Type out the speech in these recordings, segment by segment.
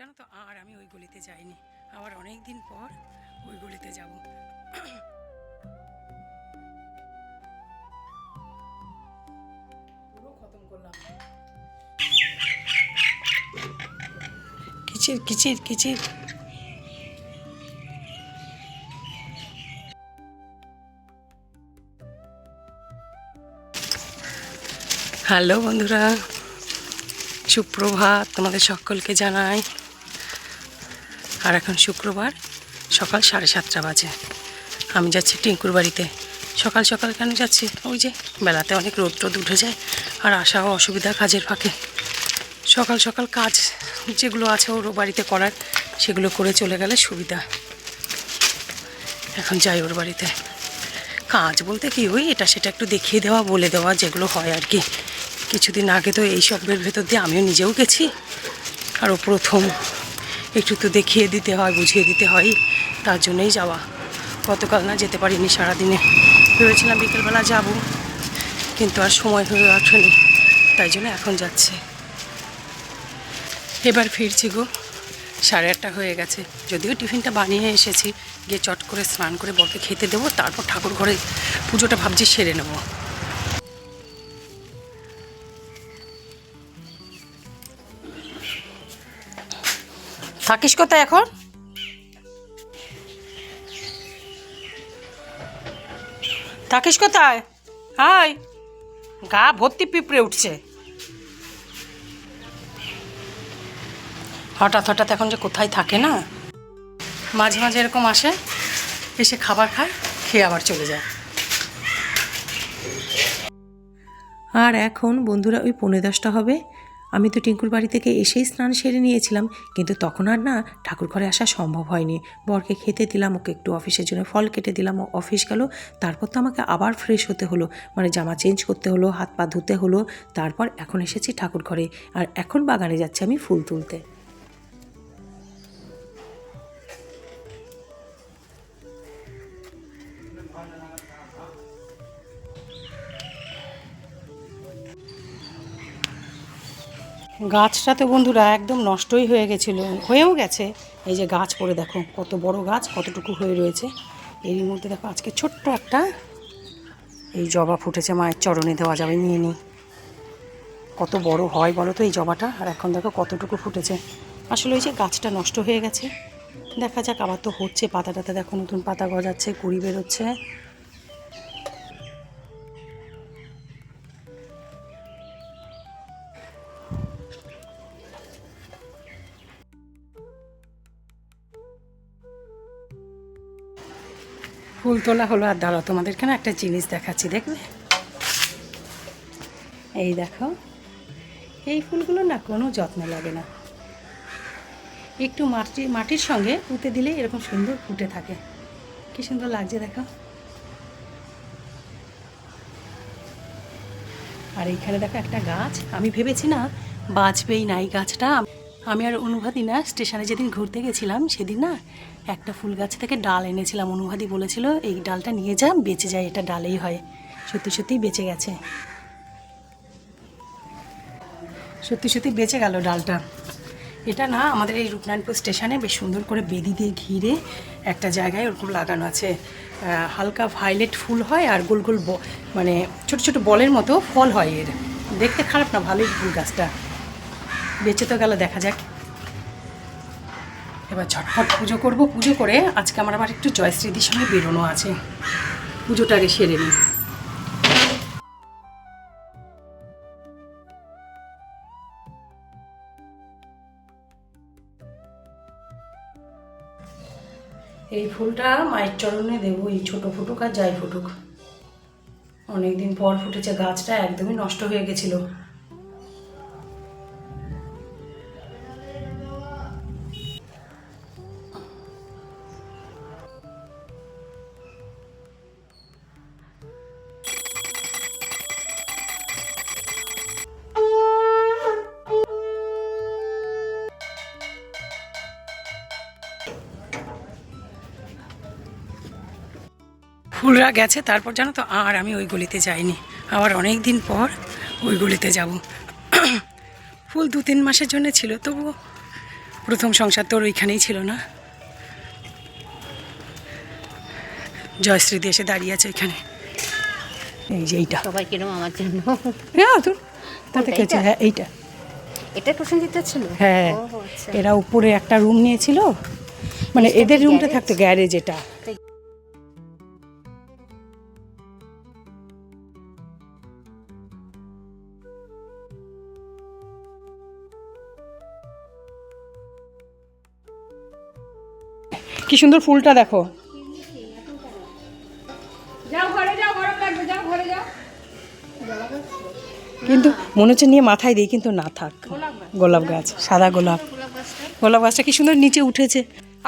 জানো তো, আর আমি ওই গলিতে যাইনি। আবার অনেক দিন পর ওই গলিতে যাব। পুরো খতম করলাম। কিচির কিচির কিচির। হ্যালো বন্ধুরা, সুপ্রভাত তোমাদের সকলকে জানাই। আর এখন শুক্রবার সকাল 7:30 বাজে। আমি যাচ্ছি টিঙ্কুর বাড়িতে। সকাল সকাল কেন যাচ্ছি? ওই যে বেলাতে অনেক রোদ টোদ উঠে যায়, আর আসাও অসুবিধা কাজের ফাঁকে। সকাল সকাল কাজ যেগুলো আছে ওর বাড়িতে করার, সেগুলো করে চলে গেলে সুবিধা। এখন যাই ওর বাড়িতে। কাজ বলতে কি, ওই এটা সেটা একটু দেখিয়ে দেওয়া, বলে দেওয়া, যেগুলো হয় আর কি। কিছুদিন আগে তো এই সবের ভেতর দিয়ে আমিও নিজেও গেছি, আরও প্রথম একটু তো দেখিয়ে দিতে হয়, বুঝিয়ে দিতে হয়, তার জন্যই যাওয়া। গতকাল না যেতে পারিনি সারাদিনে, ভেবেছিলাম বিকেলবেলা যাব, কিন্তু আর সময় হয়ে ওঠেনি, তাই জন্য এখন যাচ্ছে। এবার ফিরছি গো, 8:30 হয়ে গেছে। যদিও টিফিনটা বানিয়ে এসেছি, গিয়ে চট করে স্নান করে বরকে খেতে দেবো, তারপর ঠাকুর ঘরে পুজোটা ভাবছি সেরে নেব। থাকিস কোথায় এখন? থাকিস কোথায়? হাই, গা ভর্তি পিঁপড়ে উঠছে। হঠাৎ হঠাৎ এখন যে কোথায় থাকে না, মাঝে মাঝে এরকম আসে, এসে খাবার খায়, খেয়ে আবার চলে যায়। আর এখন বন্ধুরা ওই 9:10 হবে। আমি তো টিঙ্কুর বাড়ি থেকে এসেই স্নান সেরে নিয়েছিলাম, কিন্তু তখন আর না ঠাকুর ঘরে আসা সম্ভব হয়নি। বরকে খেতে দিলাম, ওকে একটু অফিসের জন্য ফল কেটে দিলাম, ও অফিস গেল। তারপর তো আমাকে আবার ফ্রেশ হতে হলো, মানে জামা চেঞ্জ করতে হলো, হাত পা ধুতে হলো। তারপর এখন এসেছি ঠাকুর ঘরে, আর এখন বাগানে যাচ্ছি আমি ফুল তুলতে। গাছটা তো বন্ধুরা একদম নষ্টই হয়ে গেছিলো, হয়েও গেছে। এই যে গাছ পড়ে দেখো, কত বড় গাছ, কতটুকু হয়ে রয়েছে। এরই মধ্যে দেখো আজকে ছোট্ট একটা এই জবা ফুটেছে, মায়ের চরণে দেওয়া যাবে, নিয়ে নিই। কত বড় হয় বলো তো এই জবাটা, আর এখন দেখো কতটুকু ফুটেছে। আসলে ওই যে গাছটা নষ্ট হয়ে গেছে। দেখা যাক, আবার তো হচ্ছে, পাতা টাতা দেখো নতুন পাতা গজাচ্ছে, কুড়ি বেরোচ্ছে। ফুল তোলা হলো, আর দাঁড়াও তোমাদেরকে না একটা জিনিস দেখাচ্ছি, দেখবে? এই দেখো, এই ফুলগুলো না কোনো যত্ন লাগে না, একটু মাটির সঙ্গে পুঁতে দিলেই এরকম সুন্দর ফুটে থাকে। কি সুন্দর লাগছে দেখো। আর এইখানে দেখো একটা গাছ, আমি ভেবেছি না বাঁচবেই না এই গাছটা। আমি আর অনুভাদি না স্টেশনে যেদিন ঘুরতে গেছিলাম, সেদিন না একটা ফুল গাছ থেকে ডাল এনেছিলাম। অনুভাদি বলেছিল এই ডালটা নিয়ে যা, বেঁচে যায়, এটা ডালেই হয়। সত্যি সত্যিই বেঁচে গেছে, সত্যি সত্যি বেঁচে গেল ডালটা। এটা না আমাদের এই রূপনারায়ণপুর স্টেশনে বেশ সুন্দর করে বেদি দিয়ে ঘিরে একটা জায়গায় ওরকম লাগানো আছে। হালকা ভায়োলেট ফুল হয়, আর গোল গোল মানে ছোট ছোট বলের মতো ফল হয় এর। দেখতে খারাপ না, ভালোই ফুল গাছটা। বেঁচে তো গেল, দেখা যাক। এবার ঝটফট পুজো করব। পুজো করে আজকে আমার আবার একটু জয়শ্রীদির সঙ্গে বেরোনো আছে, পুজোটা আগে সেরে নিই। এই ফুলটা মায়ের চরণে দেবো, এই ছোটো ফুটুক আর যাই ফুটুক। অনেকদিন পর ফুটেছে, গাছটা একদমই নষ্ট হয়ে গেছিলো। ফুলরা গেছে, তারপর জানো তো আর আমি ওই গলিতে যাইনি। আবার অনেক দিন পর ওই গলিতে যাব। ফুল 2-3 মাসের জন্য ছিল, তবুও প্রথম সংসার তোর ওইখানেই ছিল না? জয়শ্রীদি এসে দাঁড়িয়ে আছে ওইখানে। এই যে এইটা সবাই কিরম আমার জন্য। তোর তাতে কি আছে? হ্যাঁ এইটা, এটা প্রসেনজিৎ ছিল। হ্যাঁ এরা উপরে একটা রুম নিয়েছিল, মানে এদের রুমটা থাকতো গ্যারেজ এটা। কি সুন্দর ফুলটা দেখো। যাও ঘরে যাও, গরম লাগবে, যাও ঘরে যাও। কিন্তু মনে হচ্ছে নিয়ে মাথায় দিই, কিন্তু না থাক। গোলাপ গাছ, সাদা গোলাপ। গোলাপ গাছটা কি সুন্দর নিচে উঠেছে।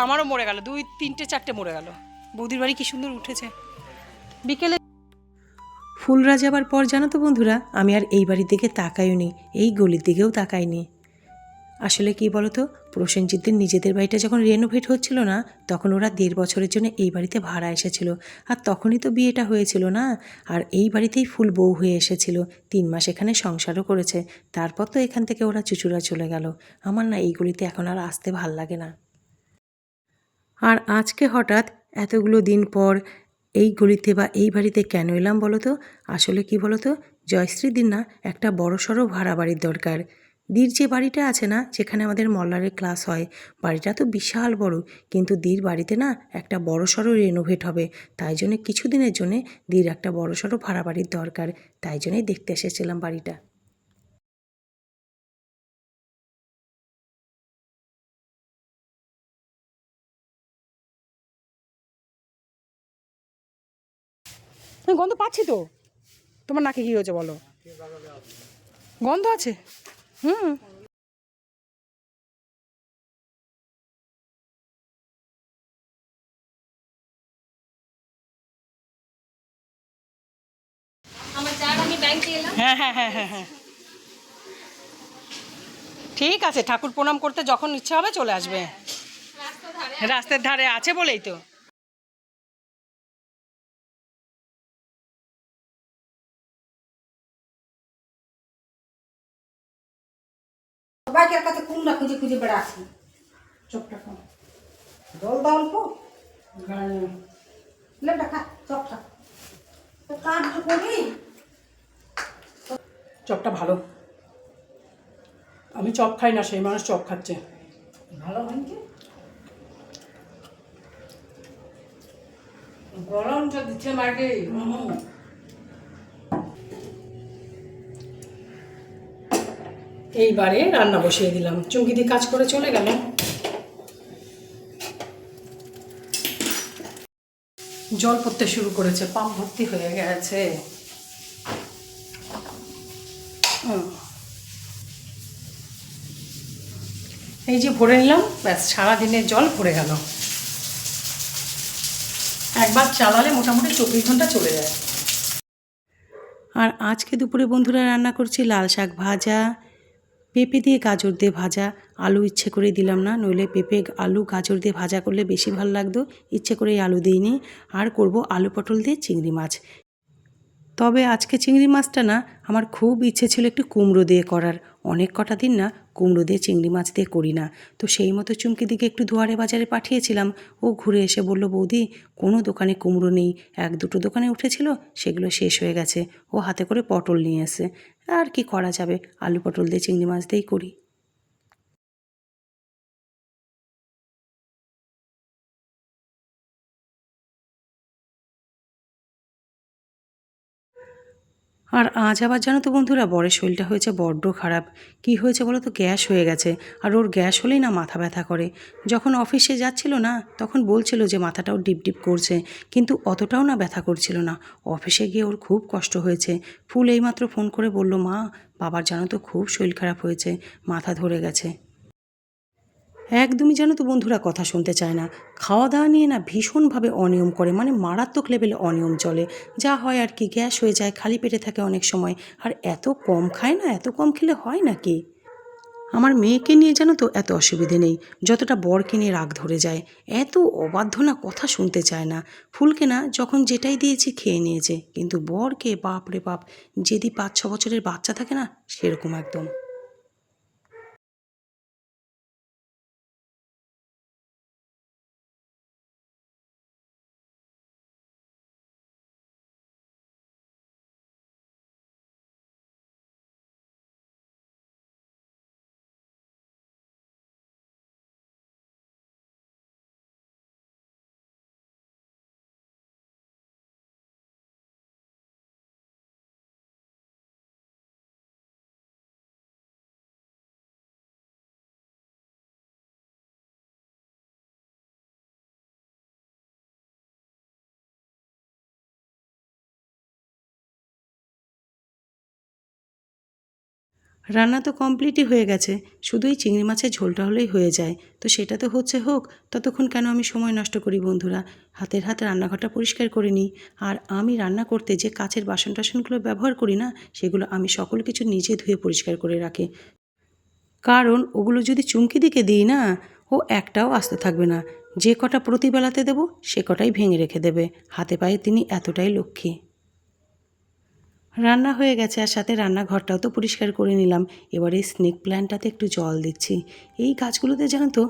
আমারও মরে গেল, 2, 3, 4টে মরে গেল। বৌদির বাড়ি কি সুন্দর উঠেছে বিকেলে। ফুলরা যাবার পর জানো তো বন্ধুরা, আমি আর এই বাড়ির দিকে তাকাইনি, এই গলির দিকেও তাকাইনি। আসলে কি বলতো, প্রসেনজিৎদের নিজেদের বাড়িটা যখন রেনোভেট হচ্ছিল না, তখন ওরা 1.5 বছরের জন্য এই বাড়িতে ভাড়া এসেছিল। আর তখনই তো বিয়েটা হয়েছিল না। আর এই বাড়িতেই ফুল বউ হয়ে এসেছিল, 3 মাস এখানে সংসারও করেছে। তারপর তো এখান থেকে ওরা চুচুড়া চলে গেল। আমার না এইগুলিতে এখন আর আসতে ভাল লাগে না। আর আজকে হঠাৎ এতগুলো দিন পর এই গলিতে বা এই বাড়িতে কেন এলাম বলো তো? আসলে কি বলো তো, জয়শ্রীদির না একটা বড়সড় ভাড়া বাড়ির দরকার। দীর যে বাড়িটা আছে না, যেখানে আমাদের মল্লারের ক্লাস হয়, বাড়িটা তো বিশাল বড়, কিন্তু দীর বাড়িতে না একটা বড়সড় রেনোভেট হবে। তাই জন্য কিছুদিনের জন্যে দীর একটা বড়সড় ভাড়া বাড়ির দরকার। তাই জন্যই দেখতে এসেছিলাম বাড়িটা। গন্ধ পাচ্ছি তো। তোমার নাকে কি হয়েছে বলো? গন্ধ আছে। হুম। হ্যাঁ হ্যাঁ হ্যাঁ হ্যাঁ হ্যাঁ, ঠিক আছে। ঠাকুর প্রণাম করতে যখন ইচ্ছা হবে চলে আসবে। রাস্তার ধারে আছে বলেই তো। সবাইকে কাছে কুমড়া খুঁজে খুঁজে বেড়াচ্ছি। চোখটা কম। জল দাও অল্প। লেবটা খা, চপটা তো কাজ করি। চপটা ভালো। আমি চপ খাই না, সেই মানুষ চপ খাচ্ছে। ভালো হয়েছে, গরমটা দিচ্ছে মাকে। এইবারে রান্না বসিয়ে দিলাম, চুমকিদি কাজ করে চলে গেল। জল পড়তে শুরু করেছে, পাম্প ভর্তি হয়ে গেছে। এই যে ভরে নিলাম, ব্যাস সারাদিনের জল ভরে গেল। একবার চালালে মোটামুটি 24 ঘন্টা চলে যায়। আর আজকে দুপুরে বন্ধুরা রান্না করছি লাল শাক ভাজা, পেঁপে দিয়ে গাজর দিয়ে ভাজা। আলু ইচ্ছে করে দিলাম না, নইলে পেঁপে আলু গাজর দিয়ে ভাজা করলে বেশি ভালো লাগতো। ইচ্ছে করেই আলু দিইনি। আর করব আলু পটল দিয়ে চিংড়ি মাছ। তবে আজকে চিংড়ি মাছটা না, আমার খুব ইচ্ছে ছিল একটু কুমড়ো দিয়ে করার। অনেক কটা দিন না কুমড়ো দিয়ে চিংড়ি মাছ দিয়ে করি না। তো সেই মতো চুমকি দিকে একটু দুয়ারে বাজারে পাঠিয়েছিলাম। ও ঘুরে এসে বলল, বৌদি কোনো দোকানে কুমড়ো নেই। 1-2টো দোকানে উঠেছিল, সেগুলো শেষ হয়ে গেছে। ও হাতে করে পটল নিয়ে এসে। আর কি করা যাবে, আলু পটল দিয়ে চিংড়ি মাছ দিয়েই করি। আর আজ আবার জানো তো বন্ধুরা, বরের শরীরটা হয়েছে বড্ড খারাপ। কি হয়েছে বলো তো, গ্যাস হয়ে গেছে। আর ওর গ্যাস হলেই না মাথা ব্যথা করে। যখন অফিসে যাচ্ছিল না, তখন বলছিল যে মাথাটাও ডিপ ডিপ করছে, কিন্তু অতটাও না ব্যথা করছিল না। অফিসে গিয়ে ওর খুব কষ্ট হয়েছে। ফুল এইমাত্র ফোন করে বলল, মা বাবার জানো তো খুব শরীর খারাপ হয়েছে, মাথা ধরে গেছে। একদমই জানো তো বন্ধুরা কথা শুনতে চায় না। খাওয়া দাওয়া নিয়ে না ভীষণভাবে অনিয়ম করে, মানে মারাত্মক লেভেলে অনিয়ম চলে। যা হয় আর কি, গ্যাস হয়ে যায়, খালি পেটে থাকে অনেক সময়। আর এত কম খায় না, এত কম খেলে হয় নাকি। আমার মেয়েকে নিয়ে জানো তো এত অসুবিধে নেই, যতটা বরকে নিয়ে রাগ ধরে যায়। এত অবাধ্য না, কথা শুনতে চায় না। ফুলকে না যখন যেটাই দিয়েছি খেয়ে নিয়েছে, কিন্তু বরকে বাপ রে বাপ, যদি 5-6 বছরের বাচ্চা থাকে না, সেরকম একদম। রান্না তো কমপ্লিটই হয়ে গেছে, শুধু এই চিংড়ি মাছের ঝোলটা হলেই হয়ে যায়। তো সেটা তো হচ্ছে হোক, ততক্ষণ কেন আমি সময় নষ্ট করি বন্ধুরা, হাতের হাতে রান্নাঘরটা পরিষ্কার করে নিই। আর আমি রান্না করতে যে কাচের বাসন টাসনগুলো ব্যবহার করি না, সেগুলো আমি সকল কিছু নিজে ধুয়ে পরিষ্কার করে রাখি। কারণ ওগুলো যদি চুমকি দিকে দিই না, ও একটাও আস্ত থাকবে না। যে কটা প্রতিবেলাতে দেবো সে কটাই ভেঙে রেখে দেবে। হাতে পায়ে তিনি এতটাই লক্ষ্মী। রান্না হয়ে গেছে, আর সাথে রান্নাঘরটাও তো পরিষ্কার করে নিলাম। এবারে স্নেক প্ল্যান্টটাতে একটু জল দিচ্ছি। এই গাছগুলোতে জানো তো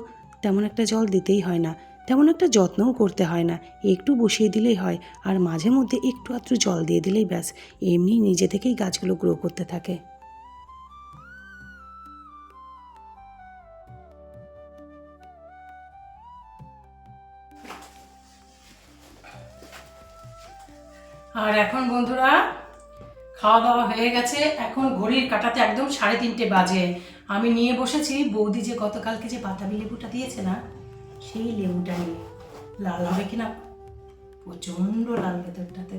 তেমন একটা জল দিতেই হয় না, তেমন একটা যত্নও করতে হয় না, একটু বসিয়ে দিলেই হয়। আর মাঝে মধ্যে একটু আধটু জল দিয়ে দিলেই ব্যাস, এমনি নিজে থেকেই গাছগুলো গ্রো করতে থাকে। আর এখন বন্ধুরা খাওয়া দাওয়া হয়ে গেছে, এখন ঘড়ির কাঁটাতে একদম 3:30 বাজে। আমি নিয়ে বসেছি বৌদি যে গতকালকে যে বাতাবি লেবুটা দিয়েছে না, সেই লেবুটা নিয়ে। লাল হবে কিনা, প্রচণ্ড লাল ভেতরটাতে।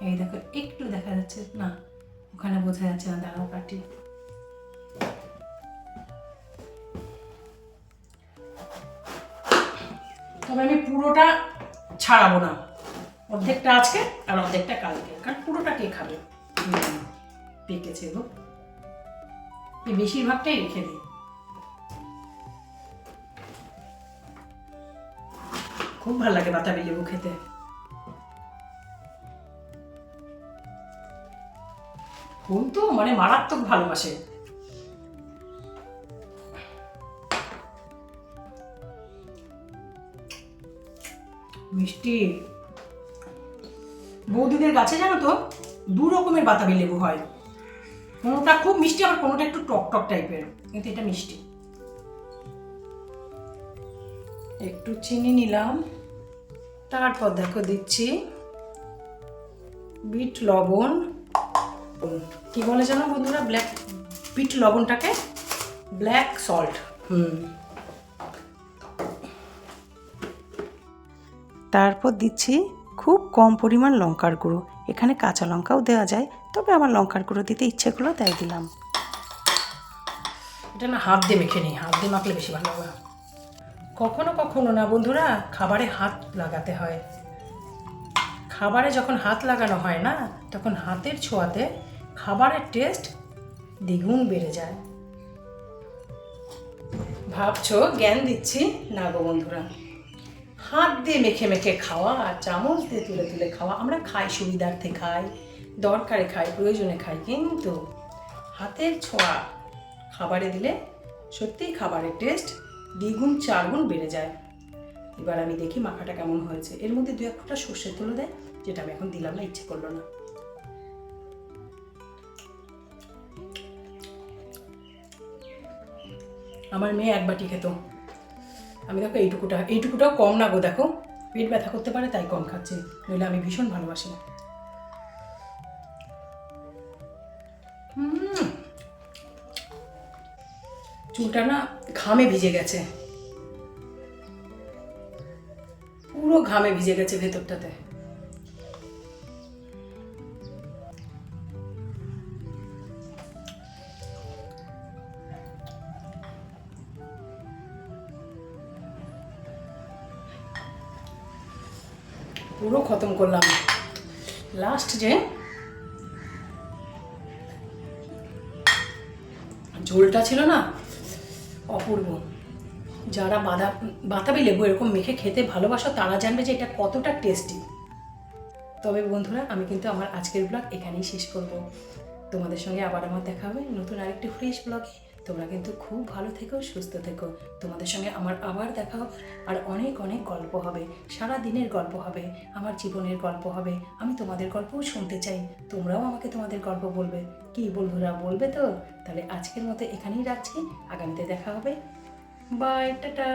এই দেখো একটু দেখা যাচ্ছে না, ওখানে বোঝা যাচ্ছে না, দাঁড়াও কাটি। তবে আমি পুরোটা ছাড়াবো না, অর্ধেকটা আজকে আর অর্ধেকটা কালকে, কারণ পুরোটা কে খাবে। পেকেছে গো, এই বেশিরভাগটাই রেখে দিই। খুব ভালো লাগে বাতাবি লেবু খেতে। ফুল তো মানে মারাত্মক ভালোবাসে। মিষ্টি। বৌদিদের গাছে জানো তো 2 রকমের বাতাবি লেবু হয়, কোনোটা খুব মিষ্টি আবার কোনোটা একটু টক টক টাইপের, কিন্তু এটা মিষ্টি। একটু চিনি নিলাম, তারপর দেখো দিচ্ছি বিট লবণ। কি বলে জানো বন্ধুরা, ব্ল্যাক বিট লবণটাকে ব্ল্যাক সল্ট। তারপর দিচ্ছি খুব কম পরিমাণ লঙ্কার গুঁড়ো। এখানে কাঁচা লঙ্কাও দেওয়া যায়, তবে আমার লঙ্কার গুঁড়ো দিতে ইচ্ছে করলো তাই দিলাম। এটা না হাত দিয়ে মেখে নিই, হাত দিয়ে মাখলে বেশি ভালো হবে। কখনো কখনো না বন্ধুরা খাবারে হাত লাগাতে হয়। খাবারে যখন হাত লাগানো হয় না, তখন হাতের ছোঁয়াতে খাবারের টেস্ট দ্বিগুণ বেড়ে যায়। ভাবছো জ্ঞান দিচ্ছি, না গো বন্ধুরা, হাত দিয়ে মেখে মেখে খাওয়া আর চামচ দিয়ে তুলে তুলে খাওয়া আমরা খাই, সুবিধার্থে খাই, দরকারে খাই, প্রয়োজনে খাই, কিন্তু হাতের ছোঁয়া খাবারে দিলে সত্যিই খাবারের টেস্ট দ্বিগুণ 4 গুণ বেড়ে যায়। এবার আমি দেখি মাখাটা কেমন হয়েছে। এর মধ্যে 2-1 ফোঁটা সর্ষের তেল দেয়, যেটা আমি এখন দিলাম না, ইচ্ছে করলো না। আমার মেয়ে 1 বাটি খেত, আমি দেখো এইটুকুটাও কম না গো। দেখো পেট ব্যথা করতে পারে তাই কম খাচ্ছি, নইলে আমি ভীষণ ভালোবাসি। চুলটা না ঘামে ভিজে গেছে, পুরো ঘামে ভিজে গেছে ভেতরটাতে। পুরো খতম করলাম। লাস্ট যে ঝোলটা ছিল না, অপূর্ব। যারা বাতাবি লেবু এরকম মেখে খেতে ভালোবাসো তারা জানবে যে এটা কতটা টেস্টি। তবে বন্ধুরা আমি কিন্তু আমার আজকের ব্লগ এখানেই শেষ করব। তোমাদের সঙ্গে আবার আমার দেখা হবে নতুন আরেকটি ফ্রেশ ব্লগে। তোমরা কিন্তু খুব ভালো থেকো, সুস্থ থেকো। তোমাদের সঙ্গে আমার আবার দেখা হবে, আর অনেক অনেক গল্প হবে, সারা দিনের গল্প হবে, আমার জীবনের গল্প হবে। আমি তোমাদের গল্পও শুনতে চাই, তোমরাও আমাকে তোমাদের গল্প বলবে। কি বন্ধুরা, বলবে তো? তাহলে আজকের মতো এখানেই রাখছি, আগামীতে দেখা হবে। Bye, tata.